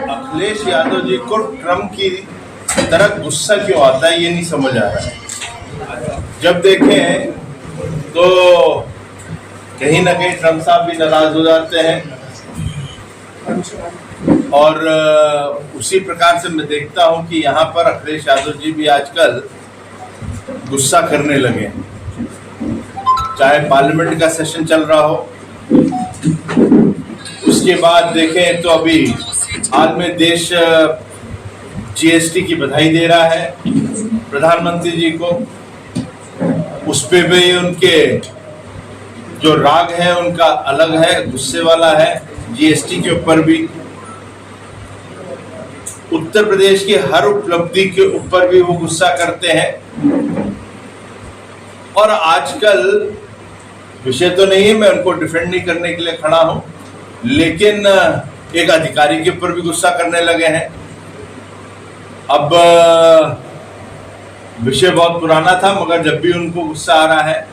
अखिलेश यादव जी को ट्रम्प की तरह गुस्सा क्यों आता है ये नहीं समझ आ रहा है। जब देखें तो कहीं ना कहीं ट्रम्प साहब भी नाराज हो जाते हैं और उसी प्रकार से मैं देखता हूं कि यहाँ पर अखिलेश यादव जी भी आजकल गुस्सा करने लगे हैं। चाहे पार्लियामेंट का सेशन चल रहा हो, उसके बाद देखें तो अभी हाल में देश जीएसटी की बधाई दे रहा है प्रधानमंत्री जी को। उस पे भी उनके जो राग है उनका अलग है, गुस्से वाला है। जीएसटी के ऊपर भी, उत्तर प्रदेश की हर उपलब्धि के ऊपर भी वो गुस्सा करते हैं। और आजकल विषय तो नहीं है, मैं उनको डिफेंड नहीं करने के लिए खड़ा हूं, लेकिन एक अधिकारी के ऊपर भी गुस्सा करने लगे हैं। अब विषय बहुत पुराना था, मगर जब भी उनको गुस्सा आ रहा है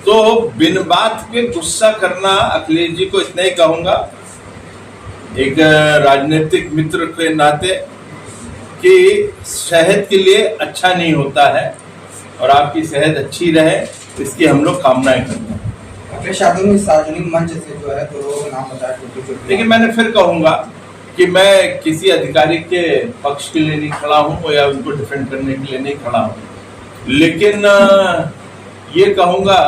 तो बिन बात के गुस्सा करना, अखिलेश जी को इतना ही कहूंगा एक राजनीतिक मित्र के नाते कि सेहत के लिए अच्छा नहीं होता है, और आपकी सेहत अच्छी रहे इसकी हम लोग कामनाएं करते हैं। अखिलेश यादव ने सार्वजनिक मंच से जो है तो नाम बताया। लेकिन मैंने फिर कहूंगा कि मैं किसी अधिकारी के पक्ष के लिए नहीं खड़ा हूं या उनको डिफेंड करने के लिए नहीं खड़ा हूं, लेकिन ये कहूंगा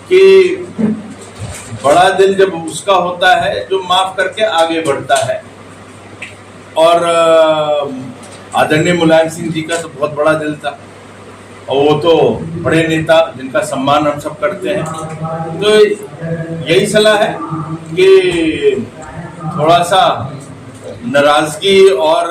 कि बड़ा दिल जब उसका होता है जो माफ करके आगे बढ़ता है। और आदरणीय मुलायम सिंह जी का तो बहुत बड़ा दिल था, और वो तो बड़े नेता जिनका सम्मान हम सब करते हैं। तो यही सलाह है कि थोड़ा सा नाराजगी और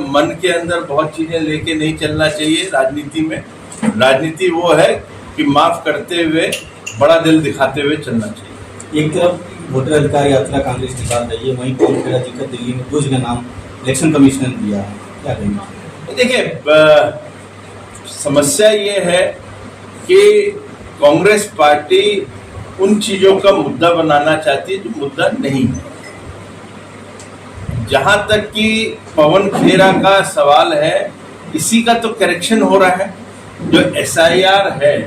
मन के अंदर बहुत चीजें लेके नहीं चलना चाहिए राजनीति में। राजनीति वो है कि माफ करते हुए बड़ा दिल दिखाते हुए चलना चाहिए। एक तरफ वोटर अधिकार यात्रा कांग्रेस निकाल रही है, वहीं पवन खेड़ा जी का दिल्ली में 2 जगह नाम इलेक्शन कमीशन ने दिया है, क्या कहेंगे? देखिए, समस्या ये है कि कांग्रेस पार्टी उन चीजों का मुद्दा बनाना चाहती है जो मुद्दा नहीं है। जहां तक कि पवन खेड़ा का सवाल है, इसी का तो करेक्शन हो रहा है। जो एसआईआर है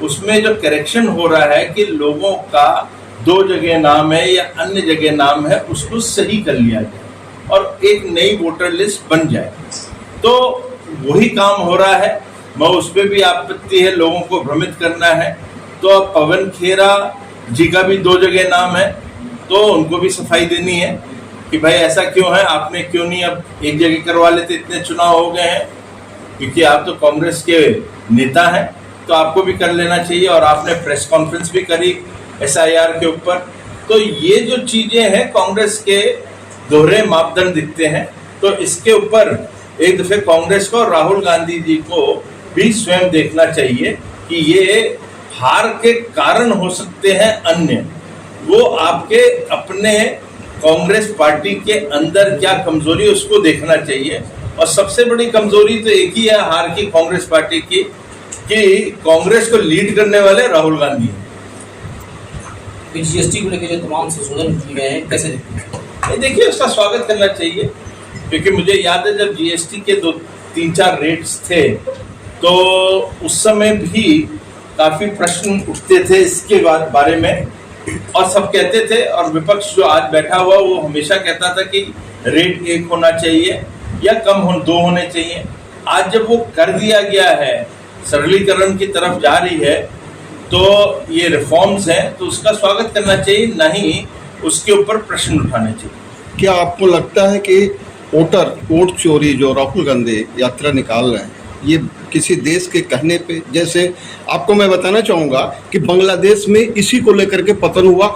उसमें जो करेक्शन हो रहा है कि लोगों का 2 जगह नाम है या अन्य जगह नाम है, उसको सही कर लिया जाए और एक नई वोटर लिस्ट बन जाए, तो वही काम हो रहा है। मैं उस पर भी आपत्ति है, लोगों को भ्रमित करना है। तो अब पवन खेड़ा जी का भी 2 जगह नाम है, तो उनको भी सफाई देनी है कि भाई ऐसा क्यों है, आपने क्यों नहीं अब एक जगह करवा लेते, इतने चुनाव हो गए हैं। क्योंकि आप तो कांग्रेस के नेता हैं, तो आपको भी कर लेना चाहिए। और आपने प्रेस कॉन्फ्रेंस भी करी एसआईआर के ऊपर। तो ये जो चीजें हैं कांग्रेस के दोहरे मापदंड दिखते हैं। तो इसके ऊपर एक दफे कांग्रेस को और राहुल गांधी जी को भी स्वयं देखना चाहिए कि ये हार के कारण हो सकते हैं अन्य, वो आपके अपने कांग्रेस पार्टी के अंदर क्या कमजोरी, उसको देखना चाहिए। और सबसे बड़ी कमजोरी तो एक ही है हार की कांग्रेस पार्टी की, कि कांग्रेस को लीड करने वाले राहुल गांधी हैं। जीएसटी को लेकर जो तमाम संशोधन किए गए हैं, कैसे देखते हैं? देखिए, उसका स्वागत करना चाहिए, क्योंकि मुझे याद है जब जीएसटी के 2-3-4 रेट्स थे तो उस समय भी काफी प्रश्न उठते थे इसके बारे में, और सब कहते थे, और विपक्ष जो आज बैठा हुआ वो हमेशा कहता था कि रेट 1 होना चाहिए या कम 2 होने चाहिए। आज जब वो कर दिया गया है, सरलीकरण की तरफ जा रही है, तो ये रिफॉर्म्स हैं, तो उसका स्वागत करना चाहिए, नहीं उसके ऊपर प्रश्न उठाने चाहिए। क्या आपको लगता है कि वोट चोरी जो राहुल गांधी यात्रा निकाल रहे हैं, ये किसी देश के कहने पे, जैसे आपको मैं बताना चाहूँगा कि बांग्लादेश में इसी को लेकर के पतन हुआ